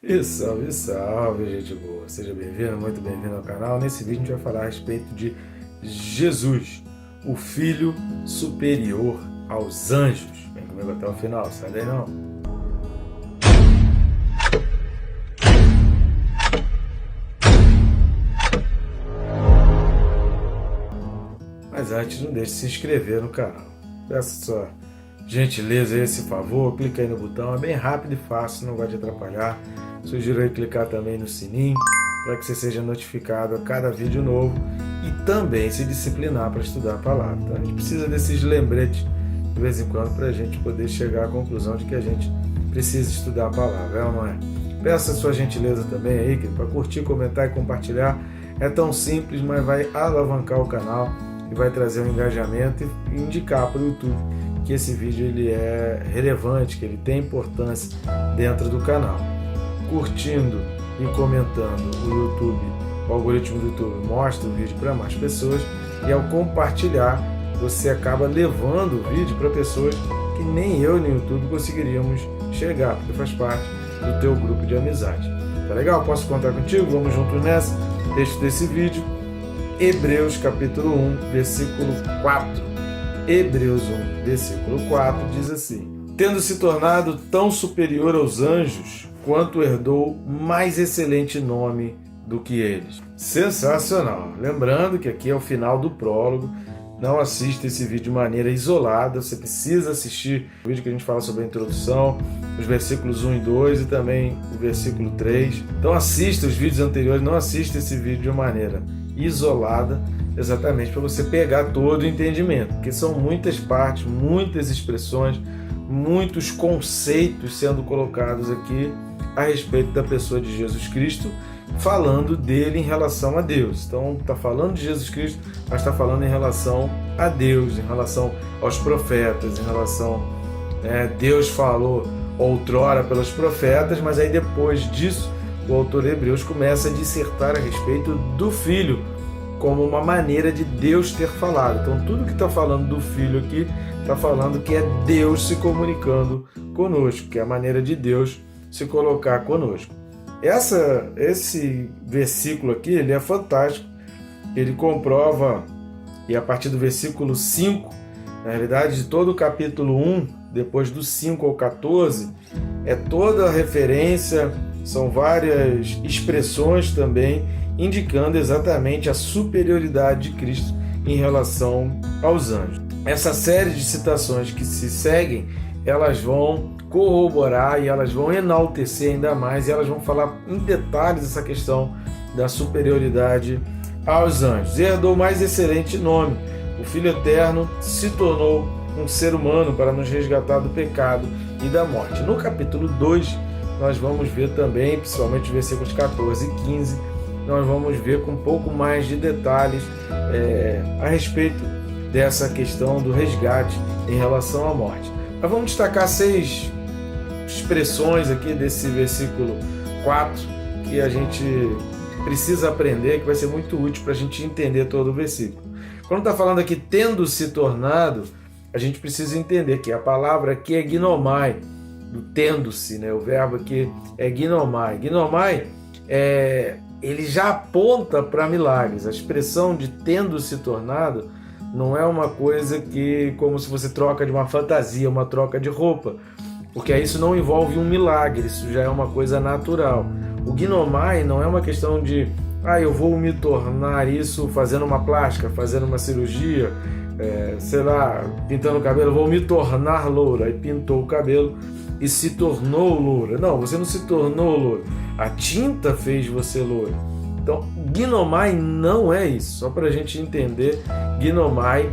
E salve, salve, gente boa! Seja bem-vindo, muito bem-vindo ao canal. Nesse vídeo a gente vai falar a respeito de Jesus, o Filho superior aos anjos. Vem comigo até o final, sai daí não. Mas antes, não deixe de se inscrever no canal. Peço sua gentileza aí, esse favor, clica aí no botão, é bem rápido e fácil, não vai te atrapalhar. Sugiro aí clicar também no sininho para que você seja notificado a cada vídeo novo e também se disciplinar para estudar a palavra. Tá? A gente precisa desses lembretes de vez em quando para a gente poder chegar à conclusão de que a gente precisa estudar a palavra, é ou não é? Peço a sua gentileza também aí para curtir, comentar e compartilhar. É tão simples, mas vai alavancar o canal e vai trazer um engajamento e indicar para o YouTube que esse vídeo ele é relevante, que ele tem importância dentro do canal. Curtindo e comentando o algoritmo do YouTube mostra o vídeo para mais pessoas e ao compartilhar você acaba levando o vídeo para pessoas que nem eu nem o YouTube conseguiríamos chegar, porque faz parte do teu grupo de amizade. Tá legal? Posso contar contigo? Vamos juntos nessa? Texto desse vídeo, Hebreus capítulo 1, versículo 4. Hebreus 1, versículo 4 diz assim: tendo se tornado tão superior aos anjos, quanto herdou mais excelente nome do que eles. Sensacional! Lembrando que aqui é o final do prólogo, não assista esse vídeo de maneira isolada, você precisa assistir o vídeo que a gente fala sobre a introdução, os versículos 1 e 2 e também o versículo 3. Então assista os vídeos anteriores, não assista esse vídeo de maneira isolada, exatamente para você pegar todo o entendimento, porque são muitas partes, muitas expressões, muitos conceitos sendo colocados aqui a respeito da pessoa de Jesus Cristo, falando dele em relação a Deus. Então está falando de Jesus Cristo, mas está falando em relação a Deus, em relação aos profetas, em relação Deus falou outrora pelos profetas, mas aí depois disso o autor de Hebreus começa a dissertar a respeito do Filho como uma maneira de Deus ter falado. Então tudo que está falando do Filho aqui está falando que é Deus se comunicando conosco, que é a maneira de Deus se colocar conosco. Esse versículo aqui ele é fantástico, ele comprova, e a partir do versículo 5, na realidade de todo o capítulo 1, depois do 5 ao 14, é toda a referência, são várias expressões também, indicando exatamente a superioridade de Cristo em relação aos anjos. Essa série de citações que se seguem, elas vão corroborar e elas vão enaltecer ainda mais e elas vão falar em detalhes essa questão da superioridade aos anjos. E herdou o mais excelente nome. O Filho Eterno se tornou um ser humano para nos resgatar do pecado e da morte. No capítulo 2, nós vamos ver também, principalmente os versículos 14 e 15, nós vamos ver com um pouco mais de detalhes a respeito dessa questão do resgate em relação à morte. Mas vamos destacar 6 expressões aqui desse versículo 4 que a gente precisa aprender, que vai ser muito útil para a gente entender todo o versículo. Quando está falando aqui tendo se tornado, a gente precisa entender que a palavra aqui é ginomai, do tendo-se, né? O verbo aqui é ginomai. Ginomai ele já aponta para milagres. A expressão de tendo se tornado não é uma coisa que, como se você troca de uma fantasia, uma troca de roupa, porque isso não envolve um milagre, isso já é uma coisa natural. O ginomai não é uma questão de eu vou me tornar isso fazendo uma plástica, fazendo uma cirurgia, sei lá, pintando o cabelo, vou me tornar loura, aí pintou o cabelo e se tornou loura. Não, você não se tornou loura, a tinta fez você loura. Então, ginomai não é isso. Só para a gente entender, ginomai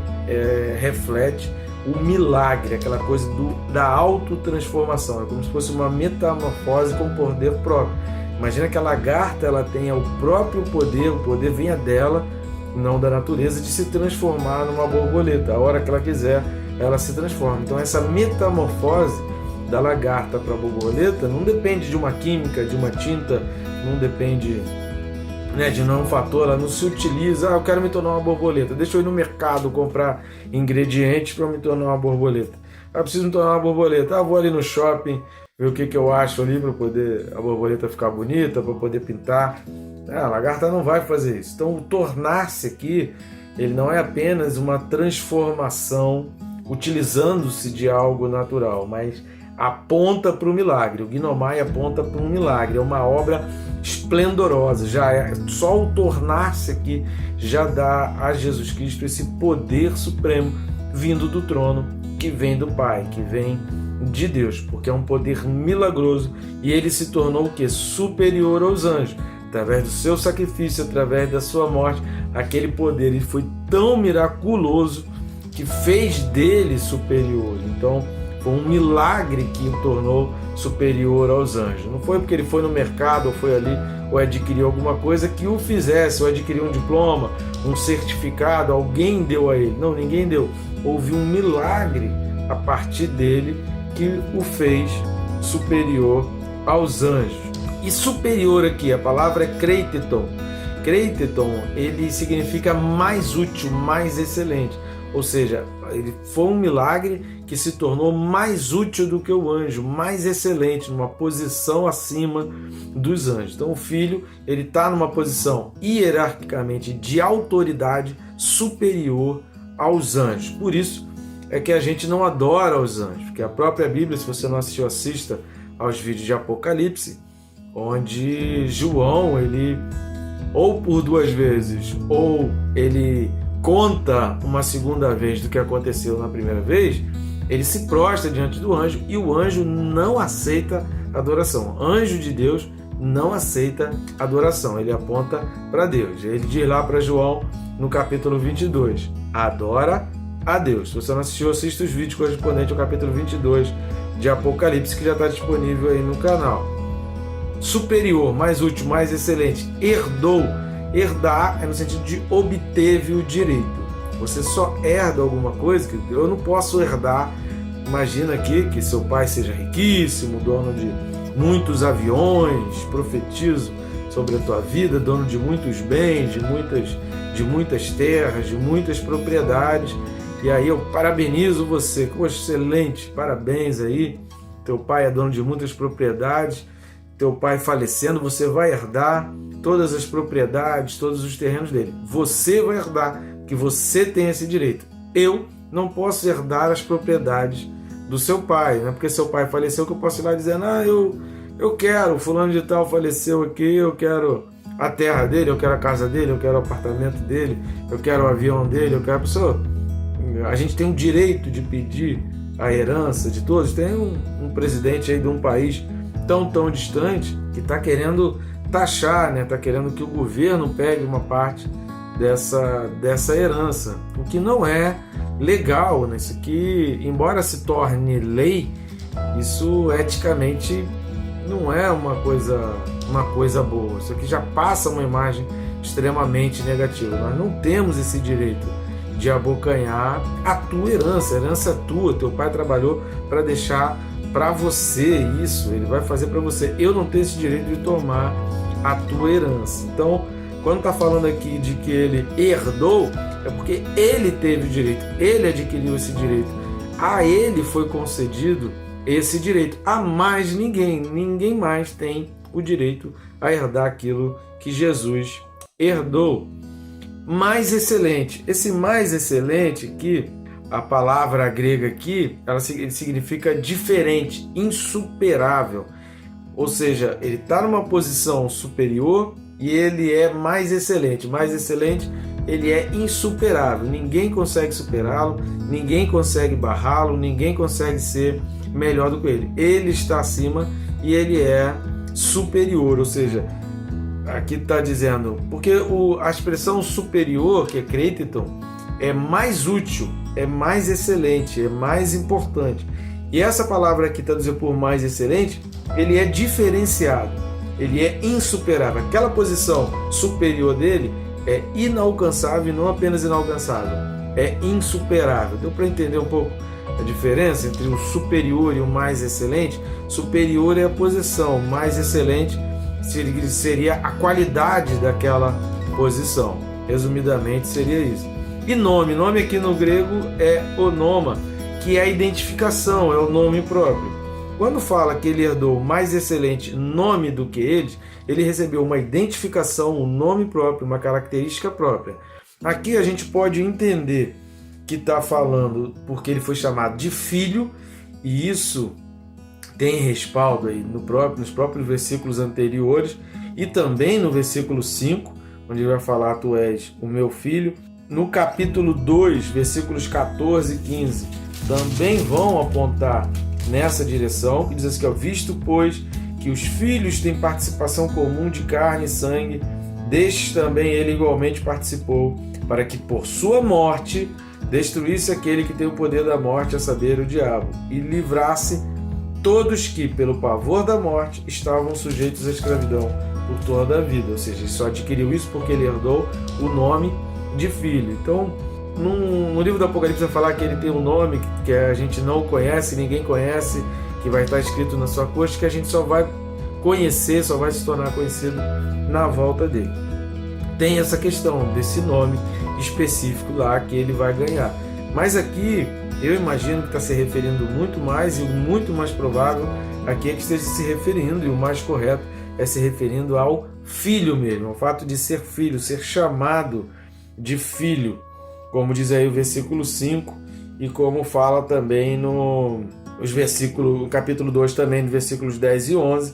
reflete o milagre, aquela coisa da autotransformação. É como se fosse uma metamorfose com poder próprio. Imagina que a lagarta ela tenha o próprio poder, o poder venha dela, não da natureza, de se transformar numa borboleta. A hora que ela quiser, ela se transforma. Então, essa metamorfose da lagarta para a borboleta não depende de uma química, de uma tinta, não depende de um fator, ela não se utiliza, eu quero me tornar uma borboleta, deixa eu ir no mercado comprar ingredientes para me tornar uma borboleta. Eu preciso me tornar uma borboleta, vou ali no shopping, ver o que eu acho ali para poder a borboleta ficar bonita, para poder pintar. A lagarta não vai fazer isso. Então o tornar-se aqui, ele não é apenas uma transformação utilizando-se de algo natural, mas aponta para o milagre. O Gnomai aponta para um milagre, é uma obra esplendorosa. Já é só o tornar-se aqui já dá a Jesus Cristo esse poder supremo vindo do trono, que vem do Pai, que vem de Deus, porque é um poder milagroso, e ele se tornou o que? Superior aos anjos. Através do seu sacrifício, através da sua morte, aquele poder ele foi tão miraculoso que fez dele superior. Então foi um milagre que o tornou superior aos anjos. Não foi porque ele foi no mercado ou foi ali ou adquiriu alguma coisa que o fizesse, ou adquiriu um diploma, um certificado, alguém deu a ele. Não, ninguém deu. Houve um milagre a partir dele que o fez superior aos anjos. E superior aqui, a palavra é kreiteton. Kreiteton, ele significa mais útil, mais excelente. Ou seja, ele foi um milagre que se tornou mais útil do que o anjo, mais excelente, numa posição acima dos anjos. Então o filho, ele está numa posição hierarquicamente de autoridade superior aos anjos. Por isso é que a gente não adora os anjos, porque a própria Bíblia, se você não assistiu, assista aos vídeos de Apocalipse, onde João, ele ou por 2 vezes, ou ele conta uma segunda vez do que aconteceu na primeira vez, ele se prostra diante do anjo e o anjo não aceita adoração. Anjo de Deus não aceita adoração, ele aponta para Deus. Ele diz lá para João, no capítulo 22, adora a Deus. Se você não assistiu, assista os vídeos correspondentes ao capítulo 22 de Apocalipse, que já está disponível aí no canal. Superior, mais útil, mais excelente. Herdou. Herdar é no sentido de obteve o direito. Você só herda alguma coisa, que eu não posso herdar. Imagina aqui que seu pai seja riquíssimo, dono de muitos aviões, profetizo sobre a tua vida, dono de muitos bens, de muitas terras, de muitas propriedades. E aí eu parabenizo você, poxa, excelente, parabéns aí. Teu pai é dono de muitas propriedades. Teu pai falecendo, você vai herdar todas as propriedades, todos os terrenos dele. Você vai herdar, que você tem esse direito. Eu não posso herdar as propriedades do seu pai, não é porque seu pai faleceu que eu posso ir lá dizendo, eu quero, fulano de tal faleceu aqui, eu quero a terra dele, eu quero a casa dele, eu quero o apartamento dele, eu quero o avião dele, eu quero a pessoa. A gente tem o direito de pedir a herança de todos. Tem um presidente aí de um país tão distante que está querendo taxar, né? Está querendo que o governo pegue uma parte dessa herança, o que não é legal, né? Isso aqui, embora se torne lei, isso eticamente não é uma coisa boa. Isso aqui já passa uma imagem extremamente negativa. Nós não temos esse direito de abocanhar a tua herança. A herança é tua, teu pai trabalhou para deixar para você isso, ele vai fazer para você. Eu não tenho esse direito de tomar a tua herança. Então, quando está falando aqui de que ele herdou, é porque ele teve o direito, ele adquiriu esse direito, a ele foi concedido esse direito. A mais ninguém mais tem o direito a herdar aquilo que Jesus herdou. Mais excelente, esse mais excelente que a palavra grega aqui, ela significa diferente, insuperável. Ou seja, ele está numa posição superior e ele é mais excelente. Mais excelente, ele é insuperável. Ninguém consegue superá-lo, ninguém consegue barrá-lo, ninguém consegue ser melhor do que ele. Ele está acima e ele é superior. Ou seja, aqui está dizendo, porque a expressão superior, que é kreiteton, é mais útil, é mais excelente, é mais importante. E essa palavra aqui traduzida por mais excelente, ele é diferenciado, ele é insuperável. Aquela posição superior dele é inalcançável e não apenas inalcançável, é insuperável. Deu para entender um pouco a diferença entre o superior e o mais excelente? Superior é a posição, mais excelente seria a qualidade daquela posição. Resumidamente seria isso. E nome aqui no grego é onoma, que é a identificação, é o nome próprio. Quando fala que ele herdou mais excelente nome do que eles, ele recebeu uma identificação, um nome próprio, uma característica própria. Aqui a gente pode entender que está falando porque ele foi chamado de filho, e isso tem respaldo aí nos próprios versículos anteriores e também no versículo 5, onde ele vai falar: tu és o meu filho. No capítulo 2, versículos 14 e 15, também vão apontar nessa direção, que diz assim, visto, pois, que os filhos têm participação comum de carne e sangue, destes também ele igualmente participou, para que por sua morte destruísse aquele que tem o poder da morte, a saber, o diabo, e livrasse todos que, pelo pavor da morte, estavam sujeitos à escravidão por toda a vida. Ou seja, ele só adquiriu isso porque ele herdou o nome de filho. Então, no livro do Apocalipse vai falar que ele tem um nome que a gente não conhece, ninguém conhece, que vai estar escrito na sua coxa, que a gente só vai conhecer, só vai se tornar conhecido na volta dele. Tem essa questão desse nome específico lá que ele vai ganhar. Mas aqui, eu imagino que está se referindo muito mais, e o muito mais provável aqui é que esteja se referindo, e o mais correto é se referindo ao filho mesmo, ao fato de ser filho, ser chamado de filho, como diz aí o versículo 5, e como fala também no capítulo 2 também, no versículos 10 e 11,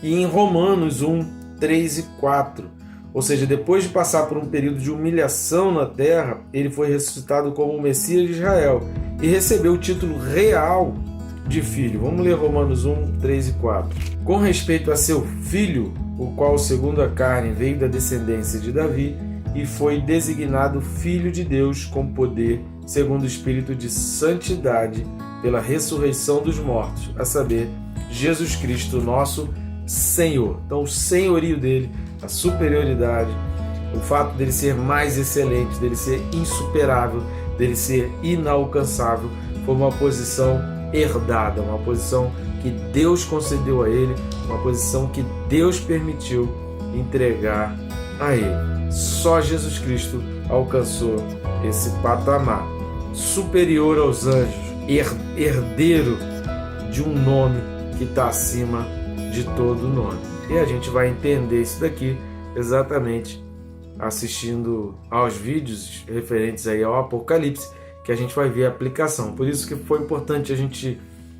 e em Romanos 1, 3 e 4. Ou seja, depois de passar por um período de humilhação na terra, ele foi ressuscitado como o Messias de Israel e recebeu o título real de filho. Vamos ler Romanos 1, 3 e 4. Com respeito a seu filho, o qual, segundo a carne, veio da descendência de Davi, e foi designado Filho de Deus com poder, segundo o Espírito de Santidade, pela ressurreição dos mortos, a saber, Jesus Cristo, nosso Senhor. Então, o senhorio dele, a superioridade, o fato dele ser mais excelente, dele ser insuperável, dele ser inalcançável, foi uma posição herdada, uma posição que Deus concedeu a ele, uma posição que Deus permitiu entregar a ele. Só Jesus Cristo alcançou esse patamar superior aos anjos, herdeiro de um nome que está acima de todo nome. E a gente vai entender isso daqui exatamente assistindo aos vídeos referentes aí ao Apocalipse, que a gente vai ver a aplicação. Por isso que foi importante a gente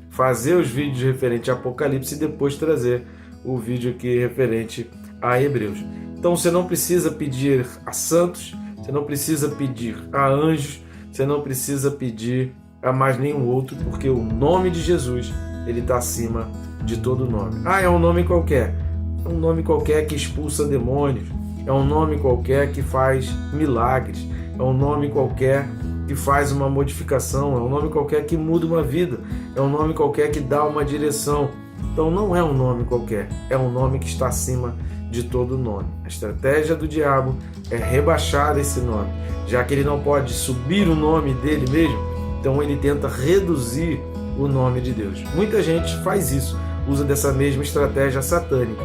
fazer os vídeos referentes a Apocalipse e depois trazer o vídeo aqui referente a Hebreus. Então você não precisa pedir a santos, você não precisa pedir a anjos, você não precisa pedir a mais nenhum outro, porque o nome de Jesus, ele está acima de todo nome. É um nome qualquer. É um nome qualquer que expulsa demônios. É um nome qualquer que faz milagres. É um nome qualquer que faz uma modificação. É um nome qualquer que muda uma vida. É um nome qualquer que dá uma direção. Então não é um nome qualquer. É um nome que está acima de todo nome. A estratégia do diabo é rebaixar esse nome. Já que ele não pode subir o nome dele mesmo, então ele tenta reduzir o nome de Deus. Muita gente faz isso, usa dessa mesma estratégia satânica.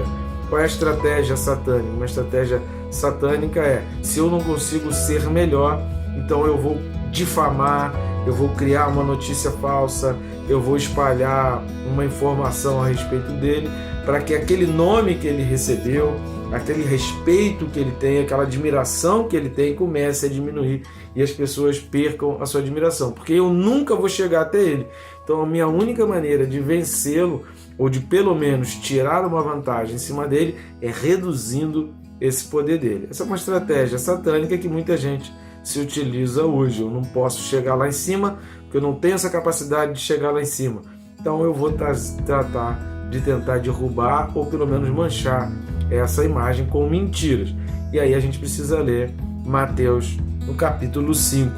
Qual é a estratégia satânica? Uma estratégia satânica é: se eu não consigo ser melhor, então eu vou difamar, eu vou criar uma notícia falsa, eu vou espalhar uma informação a respeito dele, para que aquele nome que ele recebeu, aquele respeito que ele tem, aquela admiração que ele tem, comece a diminuir e as pessoas percam a sua admiração, porque eu nunca vou chegar até ele. Então a minha única maneira de vencê-lo, ou de pelo menos tirar uma vantagem em cima dele, é reduzindo esse poder dele. Essa é uma estratégia satânica que muita gente se utiliza hoje. Eu não posso chegar lá em cima, porque eu não tenho essa capacidade de chegar lá em cima. Então eu vou tratar de tentar derrubar ou pelo menos manchar essa imagem com mentiras. E aí a gente precisa ler Mateus no capítulo 5,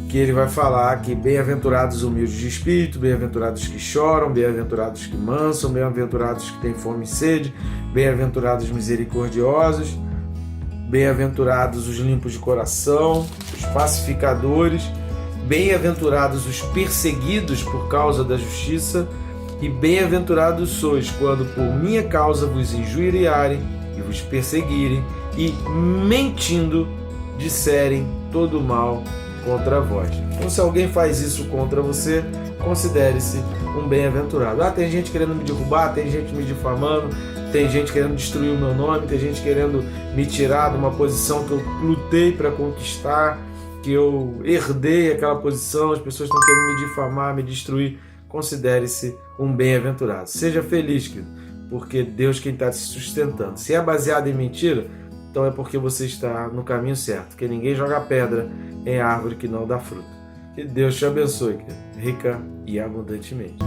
que ele vai falar que bem-aventurados os humildes de espírito, bem-aventurados que choram, bem-aventurados que mansam, bem-aventurados que têm fome e sede, bem-aventurados os misericordiosos, bem-aventurados os limpos de coração, os pacificadores, bem-aventurados os perseguidos por causa da justiça, e bem-aventurados sois quando por minha causa vos injuriarem e vos perseguirem e, mentindo, disserem todo mal contra vós. Então, se alguém faz isso contra você, considere-se um um bem-aventurado. Tem gente querendo me derrubar, tem gente me difamando, tem gente querendo destruir o meu nome, tem gente querendo me tirar de uma posição que eu lutei para conquistar, que eu herdei aquela posição, as pessoas estão querendo me difamar, me destruir. Considere-se um bem-aventurado. Seja feliz, querido, porque Deus quem está te sustentando. Se é baseado em mentira, então é porque você está no caminho certo, porque ninguém joga pedra em árvore que não dá fruto. Que Deus te abençoe, querido, rica e abundantemente.